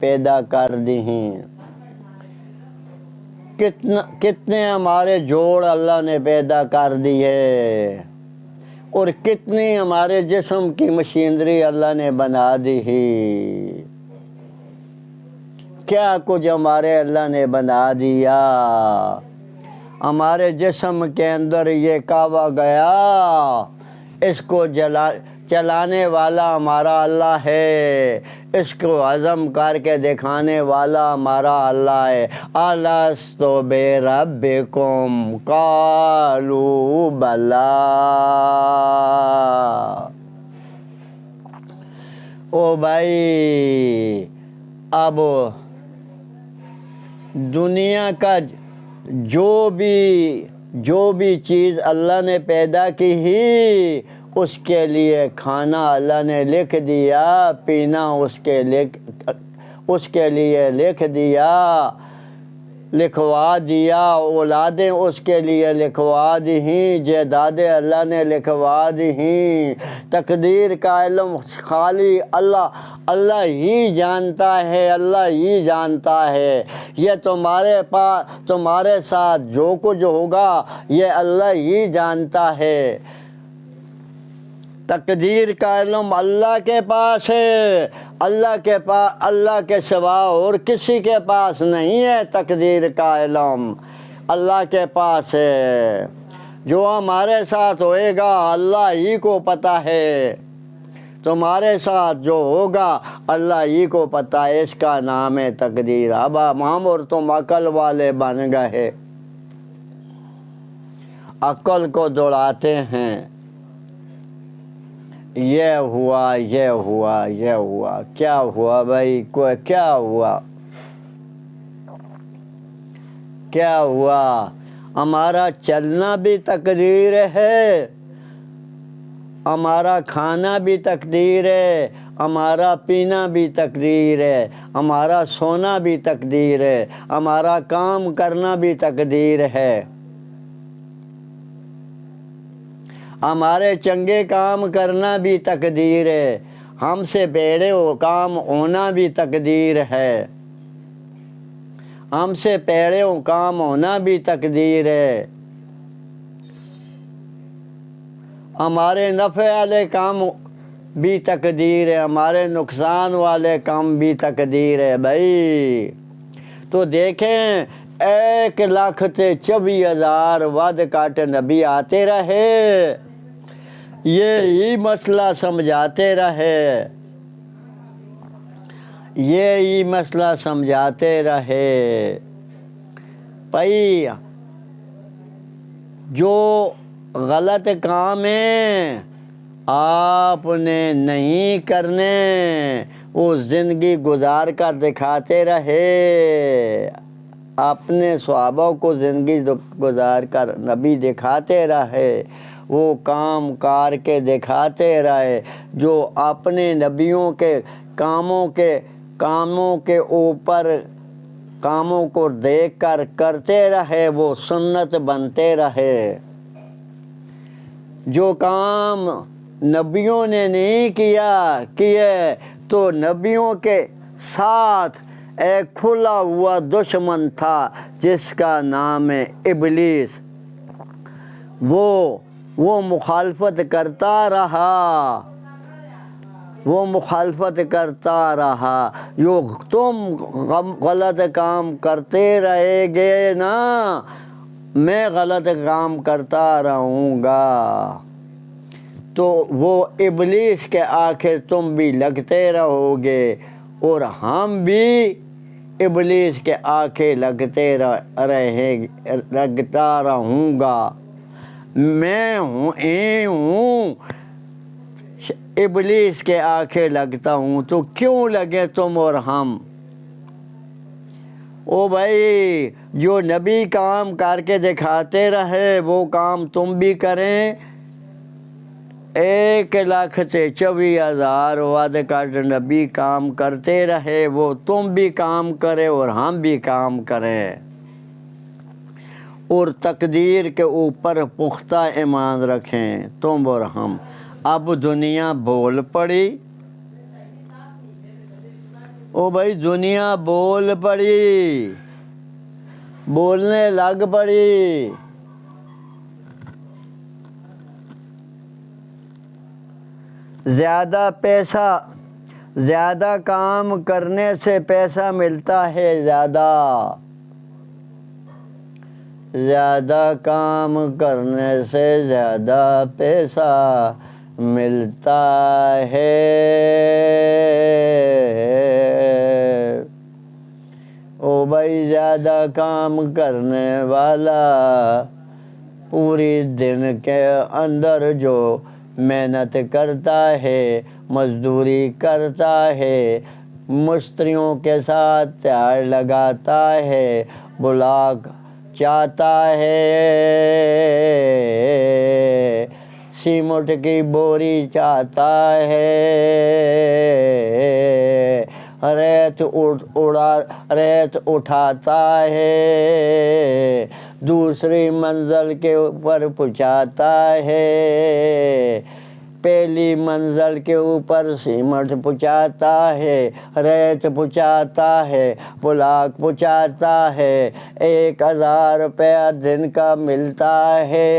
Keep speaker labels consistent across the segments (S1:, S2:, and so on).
S1: پیدا کر دی ہیں۔ کتنے ہمارے جوڑ اللہ نے پیدا کر دی ہے، اور کتنی ہمارے جسم کی مشینری اللہ نے بنا دی ہے۔ کیا کچھ ہمارے اللہ نے بنا دیا۔ ہمارے جسم کے اندر یہ کعبہ گیا، اس کو چلانے والا ہمارا اللہ ہے، اس کو ہضم کر کے دکھانے والا ہمارا اللہ ہے۔ الست بربکم قالوا بلی۔ او بھائی، اب دنیا کا جو بھی چیز اللہ نے پیدا کی ہی، اس کے لیے کھانا اللہ نے لکھ دیا، پینا اس کے لیے لکھ دیا، لکھوا دیا، اولادیں اس کے لیے لکھوا دی ہیں، جائیدادیں اللہ نے لکھوا دی ہیں۔ تقدیر کا علم خالی اللہ ہی جانتا ہے، اللہ ہی جانتا ہے۔ یہ تمہارے ساتھ جو کچھ ہوگا یہ اللہ ہی جانتا ہے۔ تقدیر کا علم اللہ کے پاس ہے، اللہ کے سوا اور کسی کے پاس نہیں ہے۔ تقدیر کا علم اللہ کے پاس ہے۔ جو ہمارے ساتھ ہوئے گا اللہ ہی کو پتہ ہے، تمہارے ساتھ جو ہوگا اللہ ہی کو پتہ ہے، اس کا نام ہے تقدیر۔ اب ہم اور تم عقل والے بن گئے، عقل کو دوڑاتے ہیں، یہ ہوا، یہ ہوا، یہ ہوا۔ کیا ہوا بھائی؟ کیا ہوا؟ کیا ہوا؟ ہمارا چلنا بھی تقدیر ہے، ہمارا کھانا بھی تقدیر ہے، ہمارا پینا بھی تقدیر ہے، ہمارا سونا بھی تقدیر ہے، ہمارا کام کرنا بھی تقدیر ہے، ہمارے چنگے کام کرنا بھی تقدیر ہے، ہم سے بیڑے کام ہونا بھی تقدیر ہے، ہم سے پیڑے کام ہونا بھی تقدیر ہے، ہمارے نفع والے کام بھی تقدیر ہے، ہمارے نقصان والے کام بھی تقدیر ہے بھائی۔ تو دیکھیں 1,24,000 ود کٹ نبی آتے رہے، یہی مسئلہ سمجھاتے رہے، یہی مسئلہ سمجھاتے رہے۔ بھائی جو غلط کام ہیں آپ نے نہیں کرنے، وہ زندگی گزار کر دکھاتے رہے، اپنے صحابہ کو زندگی گزار کر نبی دکھاتے رہے، وہ کام کار کے دکھاتے رہے، جو اپنے نبیوں کے کاموں کے اوپر کاموں کو دیکھ کر کرتے رہے، وہ سنت بنتے رہے۔ جو کام نبیوں نے نہیں کیے تو نبیوں کے ساتھ ایک کھلا ہوا دشمن تھا جس کا نام ہے ابلیس، وہ مخالفت کرتا رہا، وہ مخالفت کرتا رہا۔ جو تم غلط کام کرتے رہے گے نا، میں غلط کام کرتا رہوں گا، تو وہ ابلیس کے آخر تم بھی لگتے رہو گے، اور ہم بھی ابلیس کے آخر لگتا رہوں گا۔ میں ہوں ابلیس کے آخر لگتا ہوں، تو کیوں لگے تم اور ہم؟ او بھائی، جو نبی کام کر کے دکھاتے رہے وہ کام تم بھی کریں۔ 1,24,000 ود کٹ نبی کام کرتے رہے، وہ تم بھی کام کرے اور ہم بھی کام کریں، اور تقدیر کے اوپر پختہ ایمان رکھیں تم اور ہم۔ اب دنیا بول پڑی، او بھائی دنیا بول پڑی، بولنے لگ پڑی۔ زیادہ کام کرنے سے پیسہ ملتا ہے زیادہ کام کرنے سے زیادہ پیسہ ملتا ہے۔ او بھائی زیادہ کام کرنے والا پوری دن کے اندر جو محنت کرتا ہے، مزدوری کرتا ہے، مستریوں کے ساتھ تیار لگاتا ہے، بلاک چاہتا ہے، سیمنٹ کی بوری چاہتا ہے، ریت اٹھاتا ہے، دوسری منزل کے اوپر پہنچاتا ہے، پہلی منزل کے اوپر سیمنٹ پہنچاتا ہے، ریت پہنچاتا ہے، بلاک پہنچاتا ہے، 1000 روپیہ دن کا ملتا ہے۔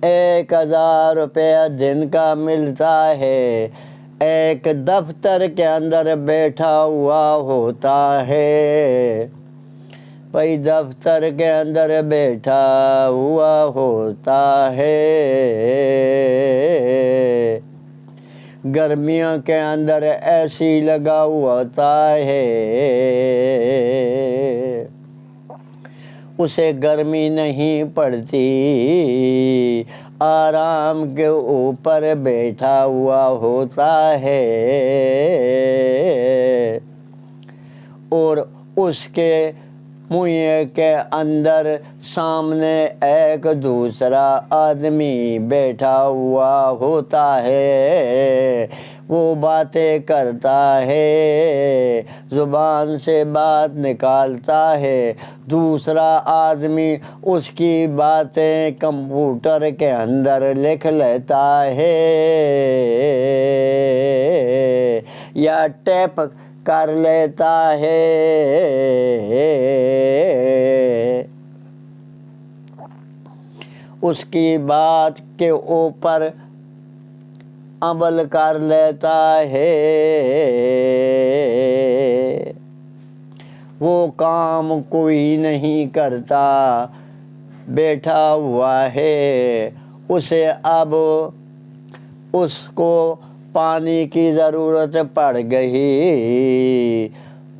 S1: 1000 روپیہ دن کا ملتا ہے۔ ایک دفتر کے اندر بیٹھا ہوا ہوتا ہے، بھائی دفتر کے اندر بیٹھا ہوا ہوتا ہے، گرمیوں کے اندر اے سی لگا ہوا ہوتا ہے، اسے گرمی نہیں پڑتی، آرام کے اوپر بیٹھا ہوا ہوتا ہے، اور اس کے منہ کے اندر سامنے ایک دوسرا آدمی بیٹھا ہوا ہوتا ہے، وہ باتیں کرتا ہے، زبان سے بات نکالتا ہے، دوسرا آدمی اس کی باتیں کمپیوٹر کے اندر لکھ لیتا ہے یا ٹیپ کر لیتا ہے۔ اس کی بات کے اوپر عمل کر لیتا ہے، وہ کام کوئی نہیں کرتا، بیٹھا ہوا ہے، اسے اب اس کو پانی کی ضرورت پڑ گئی،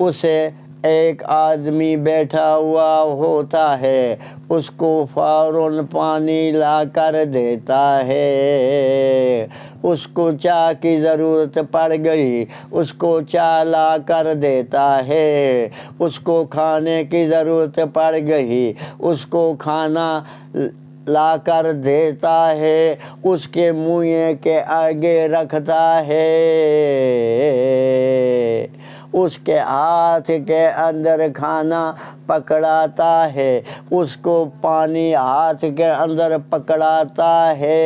S1: اسے ایک آدمی بیٹھا ہوا ہوتا ہے، اس کو فوراً پانی لا کر دیتا ہے، اس کو چائے کی ضرورت پڑ گئی، اس کو چائے لا کر دیتا ہے، اس کو کھانے کی ضرورت پڑ گئی، اس کو کھانا لا کر دیتا ہے، اس کے منہ کے آگے رکھتا ہے، اس کے ہاتھ کے اندر کھانا پکڑاتا ہے، اس کو پانی ہاتھ کے اندر پکڑاتا ہے،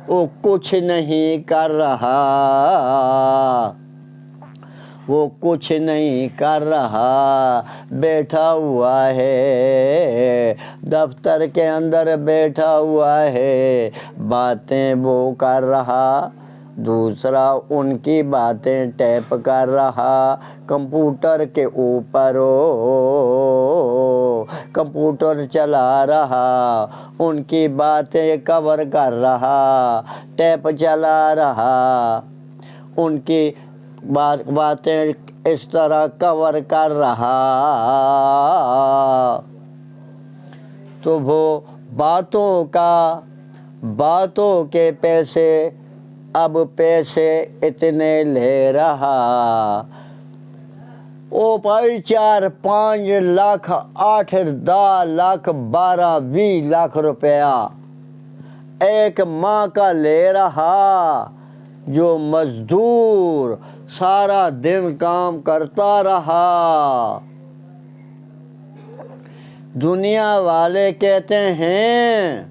S1: وہ کچھ نہیں کر رہا، وہ کچھ نہیں کر رہا، بیٹھا ہوا ہے، دفتر کے اندر بیٹھا ہوا ہے، باتیں وہ کر رہا، دوسرا ان کی باتیں ٹیپ کر رہا، کمپیوٹر کے اوپر کمپیوٹر چلا رہا، ان کی باتیں کور کر رہا، ٹیپ چلا رہا، ان کی باتیں اس طرح کور کر رہا، تو وہ باتوں کے پیسے اب پیسے اتنے لے رہا، او بھائی 4 5 لاکھ 8 10 لاکھ 12 20 لاکھ روپیہ ایک ماہ کا لے رہا، جو مزدور سارا دن کام کرتا رہا۔ دنیا والے کہتے ہیں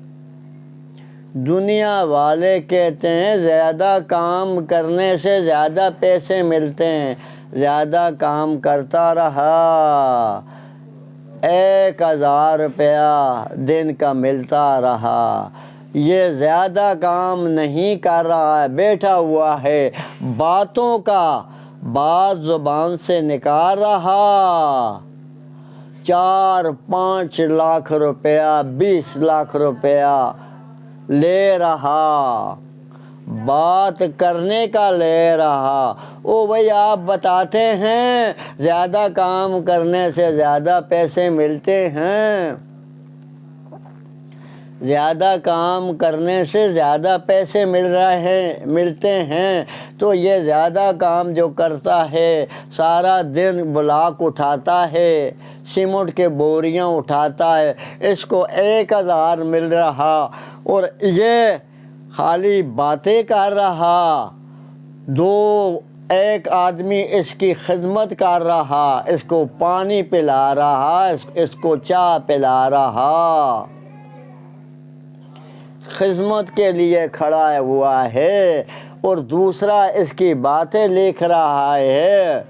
S1: دنیا والے کہتے ہیں زیادہ کام کرنے سے زیادہ پیسے ملتے ہیں، زیادہ کام کرتا رہا 1000 روپیہ دن کا ملتا رہا، یہ زیادہ کام نہیں کر رہا ہے، بیٹھا ہوا ہے، باتوں کا بات زبان سے نکال رہا، 4-5 لاکھ روپیہ 20 لاکھ روپیہ لے رہا، بات کرنے کا لے رہا۔ او بھائی آپ بتاتے ہیں زیادہ کام کرنے سے زیادہ پیسے ملتے ہیں، زیادہ کام کرنے سے زیادہ پیسے ملتے ہیں، تو یہ زیادہ کام جو کرتا ہے سارا دن بلاک اٹھاتا ہے، سیمنٹ کے بوریاں اٹھاتا ہے، اس کو 1000 مل رہا اور یہ خالی باتیں کر رہا، ایک آدمی اس کی خدمت کر رہا، اس کو پانی پلا رہا، اس کو چائے پلا رہا، خدمت کے لیے کھڑا ہوا ہے، اور دوسرا اس کی باتیں لکھ رہا ہے،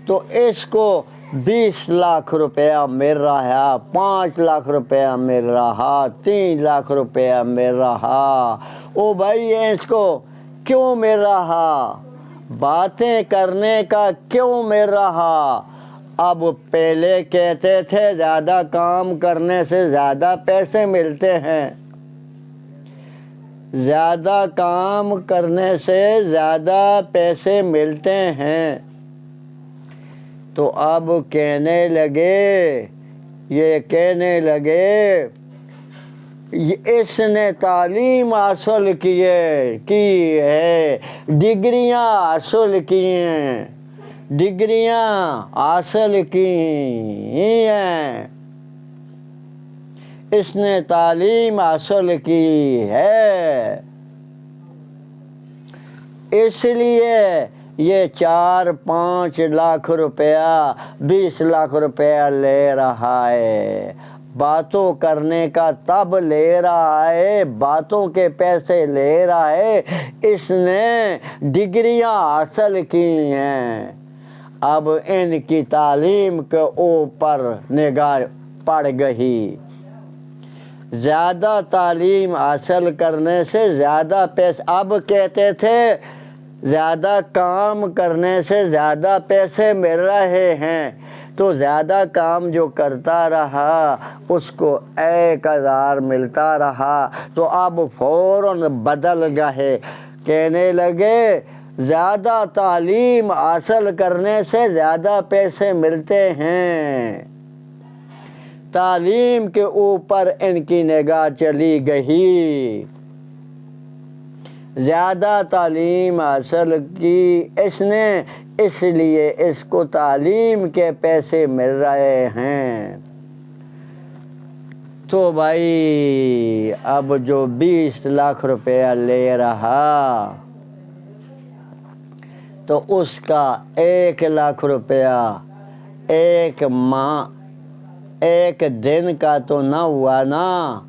S1: تو اس کو 20 لاکھ روپیہ مل رہا، 5 لاکھ روپیہ مل رہا، 3 لاکھ روپیہ مل رہا۔ او بھائی اس کو کیوں مل رہا؟ باتیں کرنے کا کیوں مل رہا؟ اب پہلے کہتے تھے زیادہ کام کرنے سے زیادہ پیسے ملتے ہیں، زیادہ کام کرنے سے زیادہ پیسے ملتے ہیں، تو اب کہنے لگے اس نے تعلیم حاصل کی ہے، ڈگریاں حاصل کی ہیں، اس نے تعلیم حاصل کی ہے، اس لیے یہ 4-5 لاکھ روپیہ 20 لاکھ روپیہ لے رہا ہے، باتوں کرنے کا تب لے رہا ہے، باتوں کے پیسے لے رہا ہے، اس نے ڈگریاں حاصل کی ہیں۔ اب ان کی تعلیم کے اوپر نگاہ پڑ گئی، زیادہ تعلیم حاصل کرنے سے زیادہ پیسے، اب کہتے تھے زیادہ کام کرنے سے زیادہ پیسے مل رہے ہیں، تو زیادہ کام جو کرتا رہا اس کو 1000 ملتا رہا، تو اب فوراً بدل گئے، کہنے لگے زیادہ تعلیم حاصل کرنے سے زیادہ پیسے ملتے ہیں، تعلیم کے اوپر ان کی نگاہ چلی گئی، زیادہ تعلیم حاصل کی اس نے، اس لیے اس کو تعلیم کے پیسے مل رہے ہیں۔ تو بھائی اب جو 20 لاکھ روپیہ لے رہا تو اس کا 1 لاکھ روپیہ ایک دن کا تو نہ ہوا نا،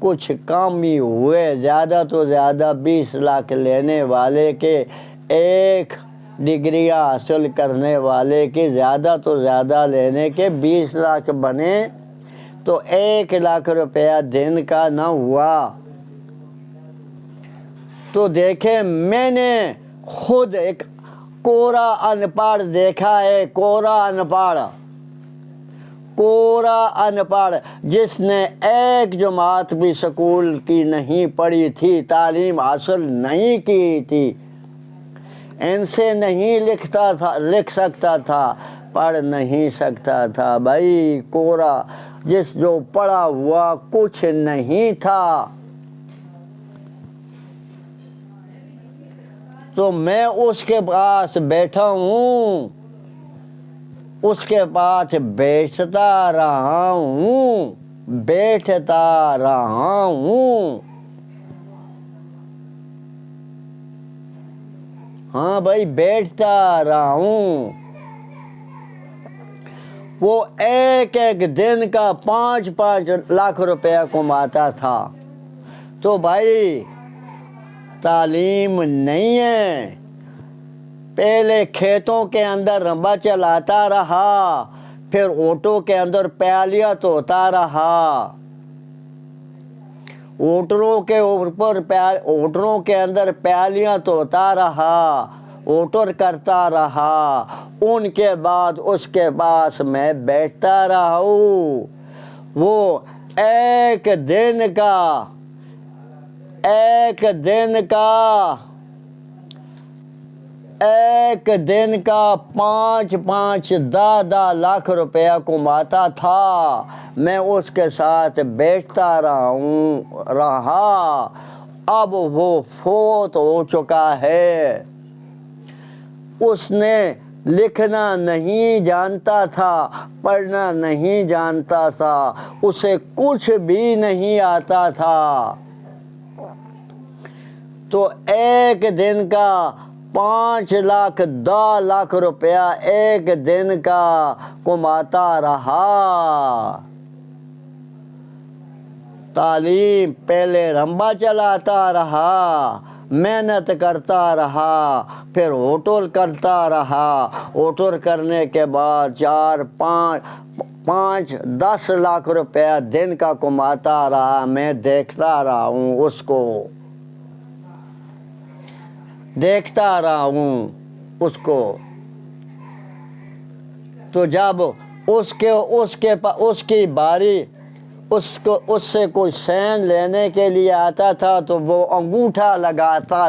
S1: کچھ کم ہی ہوئے، زیادہ تو زیادہ 20 لاکھ لینے والے کے، ایک ڈگریاں حاصل کرنے والے کے زیادہ تو زیادہ لینے کے 20 لاکھ بنے، تو 1 لاکھ روپیہ دن کا نہ ہوا۔ تو دیکھیں میں نے خود ایک کورا ان پڑھ دیکھا ہے، کورا ان پڑھ جس نے ایک جماعت بھی سکول کی نہیں پڑھی تھی، تعلیم حاصل نہیں کی تھی، ان سے نہیں لکھ سکتا تھا، پڑھ نہیں سکتا تھا، بھائی کورا، جو پڑھا ہوا کچھ نہیں تھا، تو میں اس کے پاس بیٹھا ہوں، اس کے پاس بیٹھتا رہا ہوں، ہاں بھائی بیٹھتا رہا ہوں، وہ ایک دن کا 5-5 لاکھ روپیہ کماتا تھا، تو بھائی تعلیم نہیں ہے، پہلے کھیتوں کے اندر رمبا چلاتا رہا، پھر اونٹوں کے اندر پیالیاں دھوتا رہا، اونٹوں کے اندر پیالیاں دھوتا رہا، اوٹر کرتا رہا، ان کے بعد اس کے پاس میں بیٹھتا رہا ہوں۔ وہ ایک دن کا 5-5 10 لاکھ روپیہ کماتا تھا۔ میں اس کے ساتھ بیٹھتا رہا، اب وہ فوت ہو چکا ہے۔ اس نے لکھنا نہیں جانتا تھا، پڑھنا نہیں جانتا تھا، اسے کچھ بھی نہیں آتا تھا، تو ایک دن کا 5-10 لاکھ روپیہ ایک دن کا کماتا رہا۔ تعلیم پہلے رمبا چلاتا رہا، محنت کرتا رہا، پھر ہوٹل کرتا رہا، ہوٹل کرنے کے بعد 4-5-10 لاکھ روپیہ دن کا کماتا رہا۔ میں دیکھتا رہا ہوں اس کو، تو جب اس کی باری اس سے کوئی سین لینے کے لیے آتا تھا تو وہ انگوٹھا لگاتا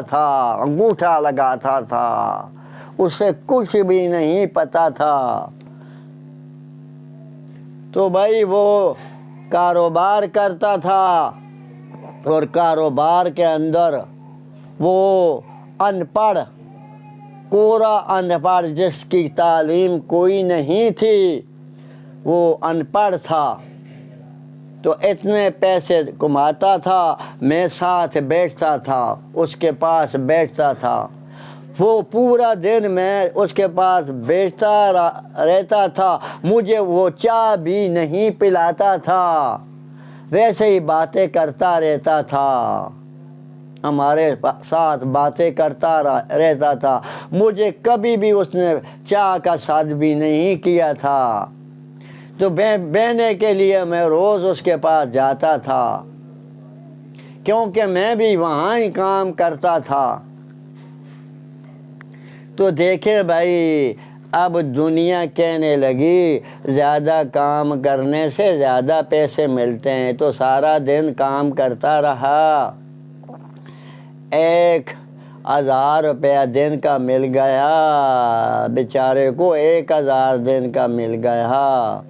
S1: تھا، اسے کچھ بھی نہیں پتا تھا۔ تو بھائی وہ کاروبار کرتا تھا، اور کاروبار کے اندر وہ کوڑا ان پڑھ جس کی تعلیم کوئی نہیں تھی، وہ ان پڑھ تھا، تو اتنے پیسے کماتا تھا۔ میں ساتھ بیٹھتا تھا، اس کے پاس بیٹھتا تھا، وہ پورا دن میں اس کے پاس بیٹھتا رہتا تھا، مجھے وہ چائے بھی نہیں پلاتا تھا، ویسے ہی باتیں کرتا رہتا تھا، ہمارے ساتھ باتیں کرتا رہتا تھا، مجھے کبھی بھی اس نے چائے کا ساتھ بھی نہیں کیا تھا، تو بہنے کے لیے میں روز اس کے پاس جاتا تھا، کیونکہ میں بھی وہاں ہی کام کرتا تھا۔ تو دیکھیں بھائی، اب دنیا کہنے لگی زیادہ کام کرنے سے زیادہ پیسے ملتے ہیں، تو سارا دن کام کرتا رہا، 1000 روپیہ دن کا مل گیا، بیچارے کو 1000 دن کا مل گیا۔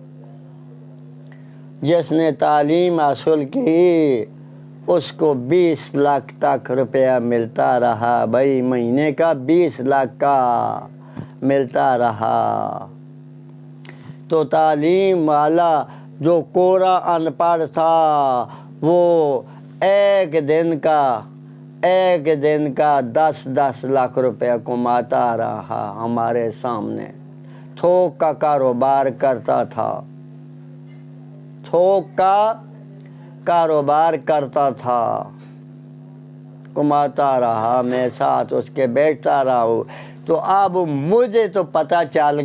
S1: جس نے تعلیم حاصل کی اس کو 20 لاکھ تک روپیہ ملتا رہا، بھائی مہینے کا 20 لاکھ کا ملتا رہا۔ تو تعلیم والا جو کوڑا ان پڑھ تھا، وہ ایک دن کا 10-10 لاکھ روپیہ کماتا رہا ہمارے سامنے، تھوک کا کاروبار کرتا تھا، کماتا رہا، میں ساتھ اس کے بیٹھتا رہا ہوں۔ تو اب مجھے تو پتہ چل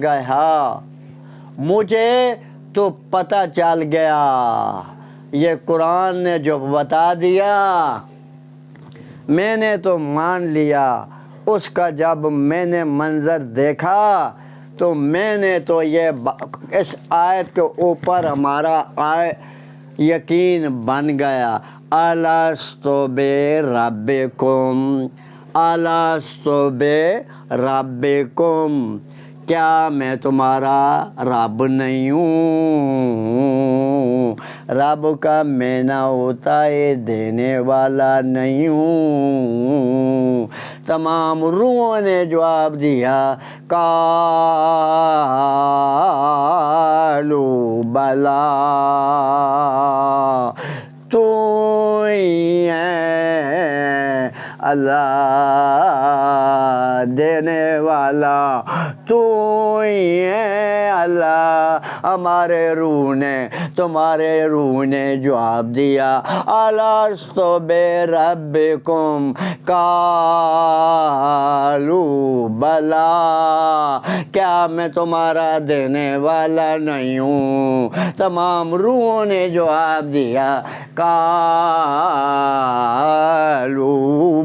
S1: گیا، یہ قرآن نے جو بتا دیا میں نے تو مان لیا، اس کا جب میں نے منظر دیکھا تو میں نے تو اس آیت کے اوپر ہمارا یقین بن گیا، الستُ بربکم، الستُ بربکم، کیا میں تمہارا رب نہیں ہوں؟ رب کا میں نہ ہوتا ہے، دینے والا نہیں ہوں؟ تمام روحوں نے جواب دیا، قالوا بلا، تو ہی ہے اللہ دینے والا تو ہی ہے اللہ۔ ہمارے روح نے تمہارے روح نے جواب دیا الستُ بربکم قالوا بلا، کیا میں تمہارا دینے والا نہیں ہوں؟ تمام روحوں نے جواب دیا قالوا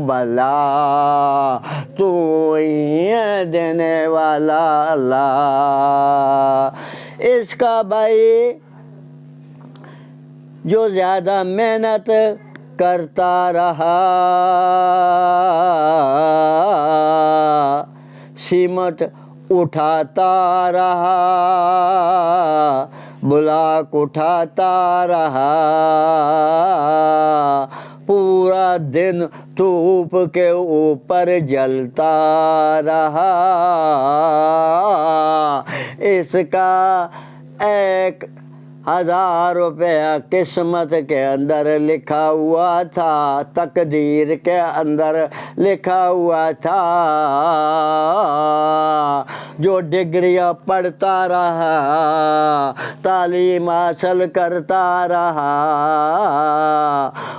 S1: بلا، تو ہی ہے دینے والا اللہ۔ اس کا بھائی جو زیادہ محنت کرتا رہا، سیمٹ اٹھاتا رہا، بلاک اٹھاتا رہا، پورا دن دھوپ کے اوپر جلتا رہا، اس کا 1000 روپیہ قسمت کے اندر لکھا ہوا تھا، تقدیر کے اندر لکھا ہوا تھا۔ جو ڈگریاں پڑھتا رہا، تعلیم حاصل کرتا رہا،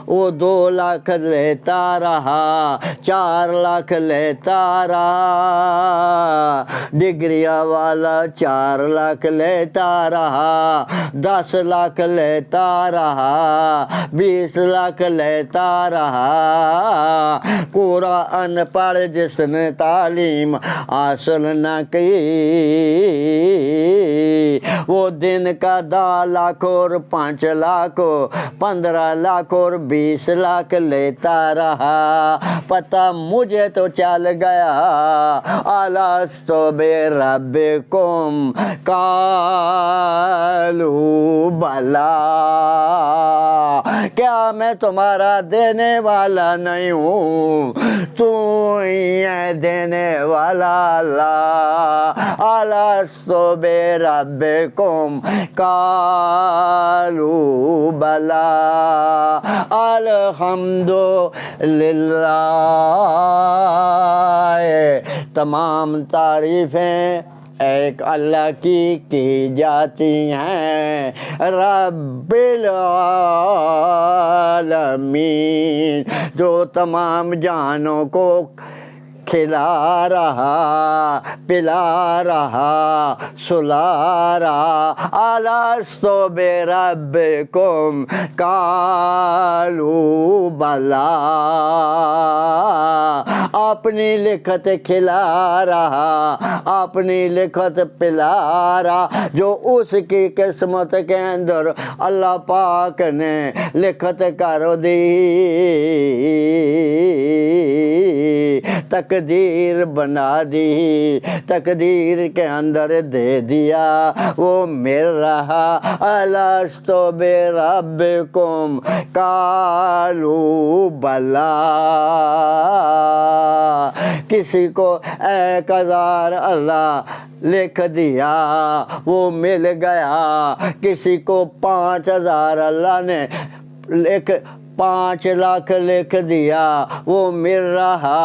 S1: وہ 2 لاکھ لیتا رہا، 4 لاکھ لیتا رہا، ڈگریاں والا 4 لاکھ لیتا رہا، 10 لاکھ لیتا رہا، 20 لاکھ لیتا رہا۔ پورا ان پڑھ جس نے تعلیم حاصل نہ کی، وہ دن کا 10 لاکھ اور 5 لاکھ 15 لاکھ اور 20 لاکھ لیتا رہا۔ پتہ مجھے تو چل گیا الستُ بربکم قالوا بلا، کیا میں تمہارا دینے والا نہیں ہوں؟ تو ہی ہے دینے والا اللہ۔ الستُ بربکم قالوا بلا، الحمدللہ، تمام تعریفیں ایک اللہ کی جاتی ہیں، رب العالمین، جو تمام جہانوں کو کھلا رہا، پلا رہا، سلا رہا۔ الستُ بربکم قالوا بلا، اپنی لکھت کھلا رہا، اپنی لکھت پلا رہا، جو اس کی قسمت کے اندر اللہ پاک نے لکھت کر دی، تقدیر بنا دی، تقدیر کے اندر دے دیا، وہ مل رہا۔ الستُ بربکم قالوا بلا، کسی کو 1000 اللہ لکھ دیا، وہ مل گیا، کسی کو 5000 اللہ نے 5 لاکھ لکھ دیا، وہ مل رہا،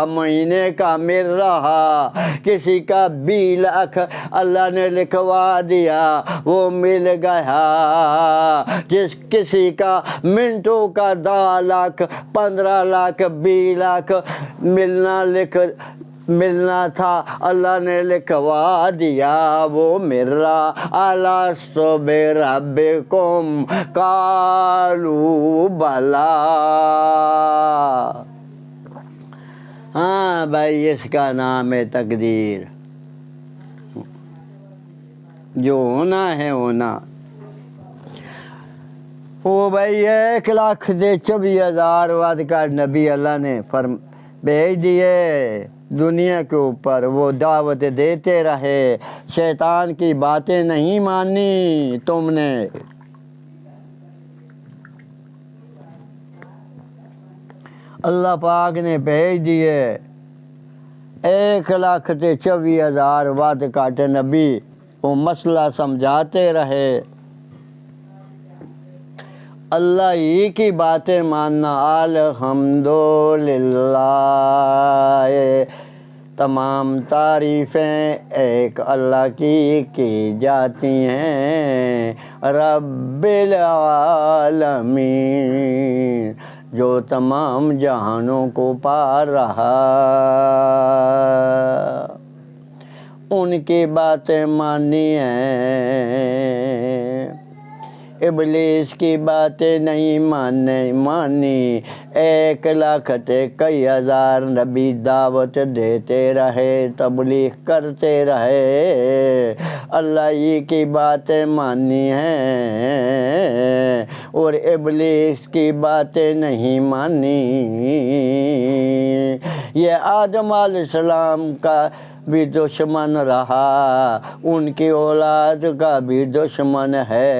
S1: مہینے کا مل رہا، کسی کا 20 لاکھ اللہ نے لکھوا دیا، وہ مل گیا، کسی کا منٹوں کا 10 لاکھ 15 لاکھ 20 لاکھ ملنا تھا، اللہ نے لکھوا دیا، وہ مل رہا۔ الستُ بربکم قالوا بلا۔ ہاں بھائی، اس کا نام ہے تقدیر، جو ہونا ہے ہونا۔ وہ بھائی 1,24,000 وعد کا نبی اللہ نے بھیج دیے دنیا کے اوپر، وہ دعوت دیتے رہے، شیطان کی باتیں نہیں مانی تم نے۔ اللہ پاک نے بھیج دیے 1,24,000 وعد کاٹے نبی، وہ مسئلہ سمجھاتے رہے، اللہ ہی کی باتیں ماننا، الحمدللہ، تمام تعریفیں ایک اللہ کی جاتی ہیں، رب العالمین، جو تمام جہانوں کو پا رہا، ان کی باتیں ماننی ہیں، ابلیس کی باتیں نہیں مانی۔ 1,00,000 تھے، کئی ہزار نبی دعوت دیتے رہے، تبلیغ کرتے رہے، اللہ ہی کی باتیں ماننی ہیں اور ابلیس کی باتیں نہیں مانی۔ یہ آدم علیہ السلام کا بھی دشمن رہا، ان کی اولاد کا بھی دشمن ہے۔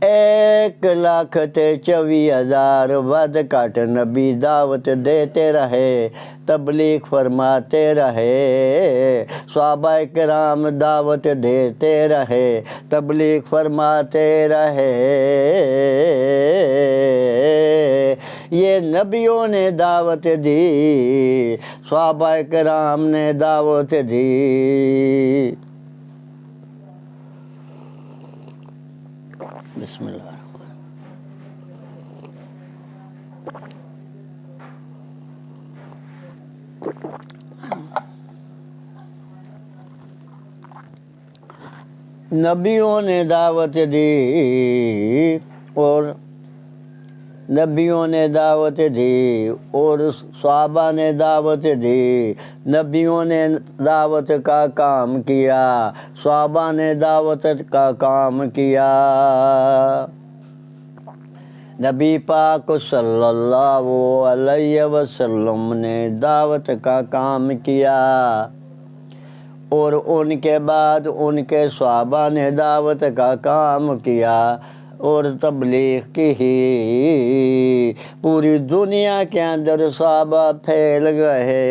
S1: 1,24,000 ود کٹ نبی دعوت دیتے رہے، تبلیغ فرماتے رہے، صحابہ کرام دعوت دیتے رہے، تبلیغ فرماتے رہے، یہ نبیوں نے دعوت دی، صحابہ کرام نے دعوت دی۔ بسم اللہ۔ نبیوں نے دعوت دی اور نبیوں نے دعوت دی اور صحابہ نے دعوت دی، نبیوں نے دعوت کا کام کیا، صحابہ نے دعوت کا کام کیا، نبی پاک صلی اللہ علیہ وسلم نے دعوت کا کام کیا، اور ان کے بعد ان کے صحابہ نے دعوت کا کام کیا اور تبلیغ کی، پوری دنیا کے اندر صحابہ پھیل گئے،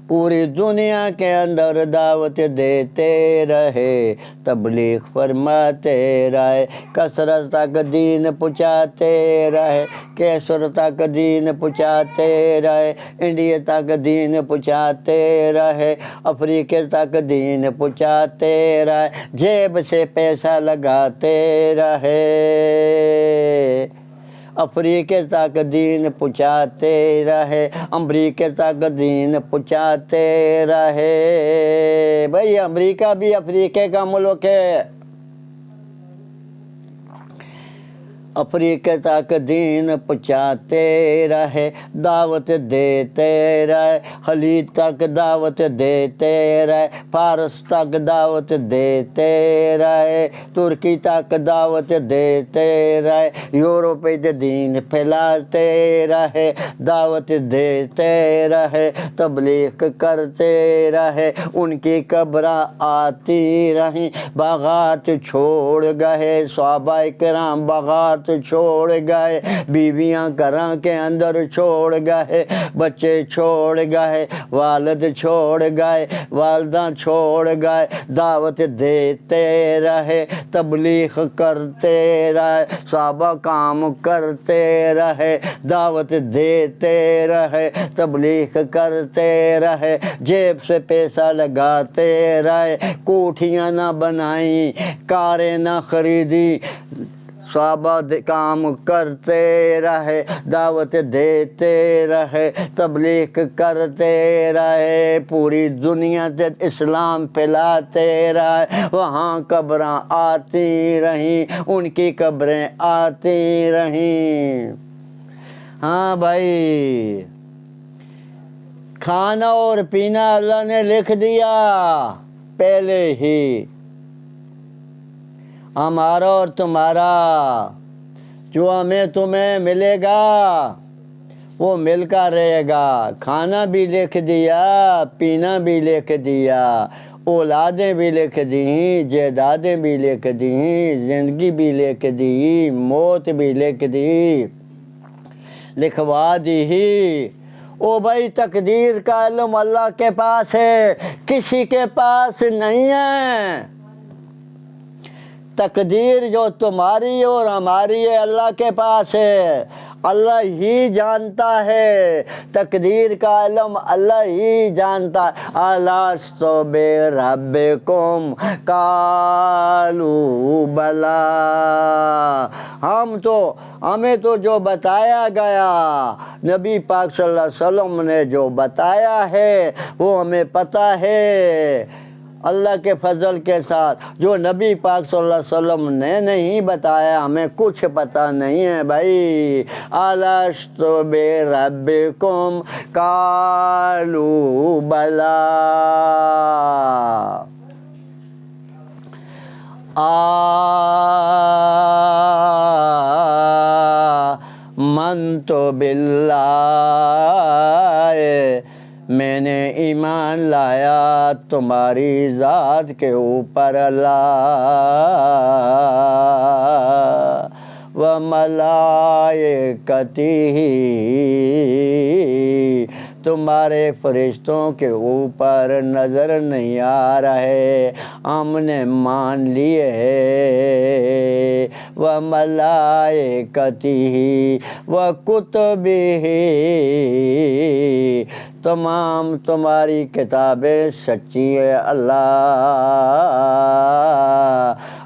S1: پوری دنیا کے اندر دعوت دیتے رہے، تبلیغ فرماتے رہے، کثرت تک دین پہنچاتے رہے، کیسر تک دین پہنچاتے رہے، انڈیا تک دین پہنچاتے رہے، افریقہ تک دین پہنچاتے رہے، جیب سے پیسہ لگاتے رہے، افریقہ تک دین پہنچاتے رہے، امریکہ تک دین پہنچاتے رہے۔ بھائی امریکہ بھی افریقہ کا ملک ہے، افریقہ تک دین پہنچاتے رہے، دعوت دیتے رہے، خلیج تک دعوت دیتے رہے، فارس تک دعوت دیتے رہے، ترکی تک دعوت دیتے رہے، یورپ میں دین پھیلاتے رہے، دعوت دیتے رہے، تبلیغ کرتے رہے، ان کی قبریں آتی رہیں، باغات چھوڑ گئے، صحابہ کرام باغات چھوڑ گئے، بیویاں گھراں کے اندر چھوڑ گئے، بچے چھوڑ گئے، والد چھوڑ گئے، والدہ چھوڑ گئے، دعوت دیتے رہے، تبلیغ کرتے رہے، صحابہ کام کرتے رہے، دعوت دیتے رہے، تبلیغ کرتے رہے، جیب سے پیسہ لگاتے رہے، کوٹھیاں نہ بنائیں، کاریں نہ خریدی، صحابہ کام کرتے رہے، دعوت دیتے رہے، تبلیغ کرتے رہے، پوری دنیا سے اسلام پھیلاتے رہے، وہاں قبریں آتی رہیں، ان کی قبریں آتی رہیں۔ ہاں بھائی، کھانا اور پینا اللہ نے لکھ دیا پہلے ہی، ہمارا اور تمہارا، جو ہمیں تمہیں ملے گا وہ مل کر رہے گا، کھانا بھی لکھ دیا، پینا بھی لکھ دیا، اولادیں بھی لکھ دیں، جائیدادیں بھی لکھ دیں، زندگی بھی لکھ دی، موت بھی لکھ دی، لکھوا دی۔ او بھائی تقدیر کا علم اللہ کے پاس ہے، کسی کے پاس نہیں ہے۔ تقدیر جو تمہاری اور ہماری ہے اللہ کے پاس ہے، اللہ ہی جانتا ہے، تقدیر کا علم اللہ ہی جانتا ہے۔ الستُ بربکم قالوا بلی، ہمیں تو جو بتایا گیا، نبی پاک صلی اللہ علیہ وسلم نے جو بتایا ہے وہ ہمیں پتہ ہے، اللہ کے فضل کے ساتھ۔ جو نبی پاک صلی اللہ علیہ وسلم نے نہیں بتایا ہمیں کچھ پتہ نہیں ہے بھائی۔ الستُ بربکم قالوا بلی، آمنت باللہ، میں نے ایمان لایا تمہاری ذات کے اوپر اللہ، و ملائکتہ، تمہارے فرشتوں کے اوپر نظر نہیں آ رہے، ہم نے مان لیے ہے، و ملائکتہ و کتبہ، تمام تمہاری کتابیں سچی ہے اللہ،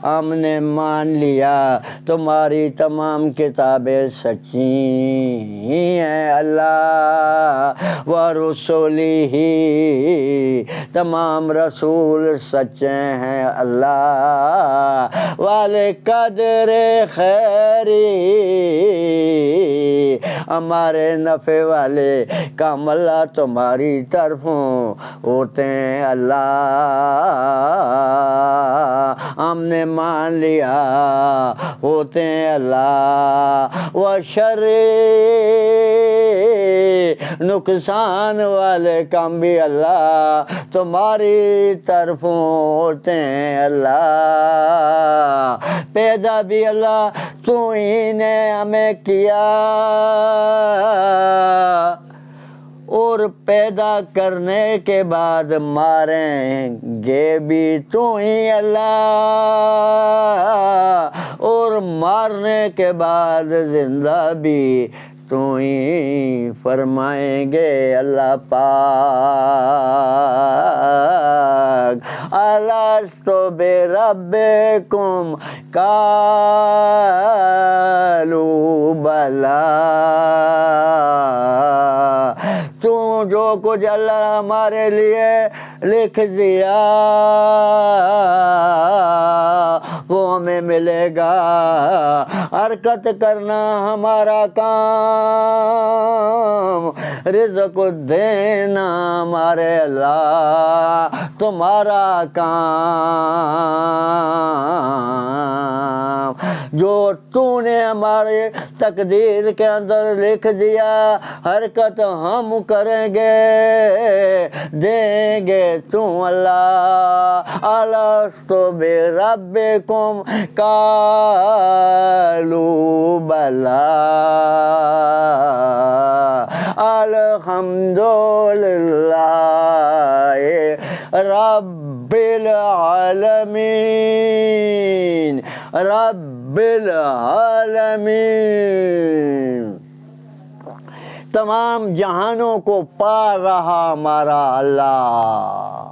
S1: ہم نے مان لیا تمہاری تمام کتابیں سچی ہیں اللہ، ورسلہ، تمام رسول سچے ہیں اللہ، والقدر خیری، ہمارے نفع والے کام اللہ تمہاری طرفوں ہوتے ہیں اللہ، ہم نے مان لیا ہوتے ہیں اللہ، وشر، نقصان والے کام بھی اللہ تمہاری طرفوں ہوتے ہیں اللہ، پیدا بھی اللہ تو ہی نے ہمیں کیا، اور پیدا کرنے کے بعد ماریں گے بھی تو ہی اللہ، اور مارنے کے بعد زندہ بھی تو ہی فرمائیں گے اللہ پاک۔ الستُ بربکم قالوا بلی، تو جو کچھ اللہ ہمارے لیے لکھ دیا وہ ہمیں ملے گا، حرکت کرنا ہمارا کام، رزق دینا ہمارے اللہ تمہارا کام، جو تو نے ہمارے تقدیر کے اندر لکھ دیا حرکت ہم کریں گے، دیں گے تو اللہ۔ الستُ بربکم قالوا بلی، الحمدللہ رب العالمین، رب العالمین، تمام جہانوں کو پا رہا ہمارا اللہ،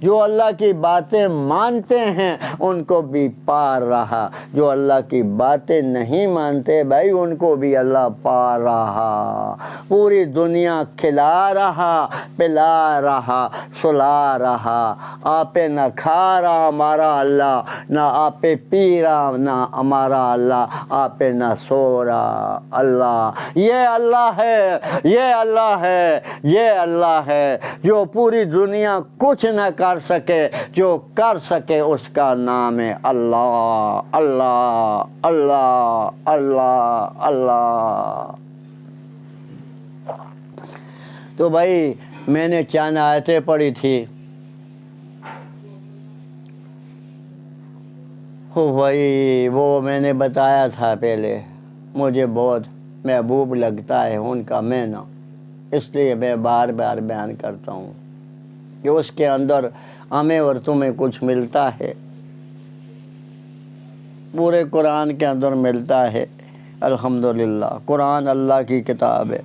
S1: جو اللہ کی باتیں مانتے ہیں ان کو بھی پا رہا، جو اللہ کی باتیں نہیں مانتے بھائی ان کو بھی اللہ پا رہا، پوری دنیا کھلا رہا، پلا رہا، سلا رہا، آپے نہ کھا رہا ہمارا اللہ، نہ آپے پی رہا نہ ہمارا اللہ، آپے نہ سو رہا اللہ۔ یہ اللہ ہے، یہ اللہ ہے، یہ اللہ ہے جو پوری دنیا کچھ نہ کر سکے، جو کر سکے اس کا نام ہے اللہ، اللہ، اللہ، اللہ، اللہ۔ تو بھائی میں نے چند آیتیں پڑھی تھی، بھائی وہ میں نے بتایا تھا پہلے، مجھے بہت محبوب لگتا ہے ان کا معنی، اس لیے میں بار بار بیان کرتا ہوں کہ اس کے اندر ہمیں اور تمہیں کچھ ملتا ہے۔ پورے قرآن کے اندر ملتا ہے۔ الحمدللہ قرآن اللہ کی کتاب ہے۔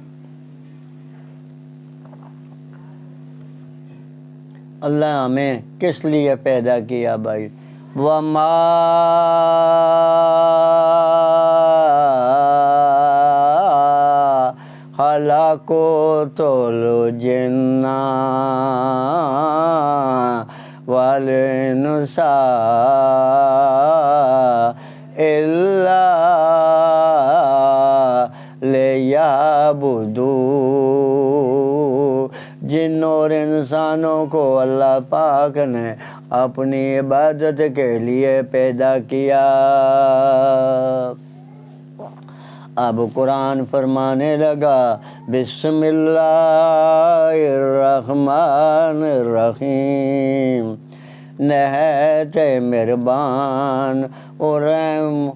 S1: اللہ ہمیں کس لیے پیدا کیا بھائی؟ وَمَا خَلَقْتُ الْجِنَّ وَالْإِنسَ إِلَّا لِيَعْبُدُونِ۔ جن اور انسانوں کو اللہ پاک نے اپنی عبادت کے لیے پیدا کیا۔ اب قرآن فرمانے لگا بسم اللہ الرحمن الرحیم، نہایت مہربان اور رحم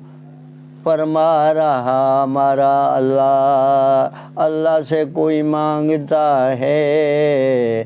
S1: فرما رہا ہمارا اللہ۔ اللہ سے کوئی مانگتا ہے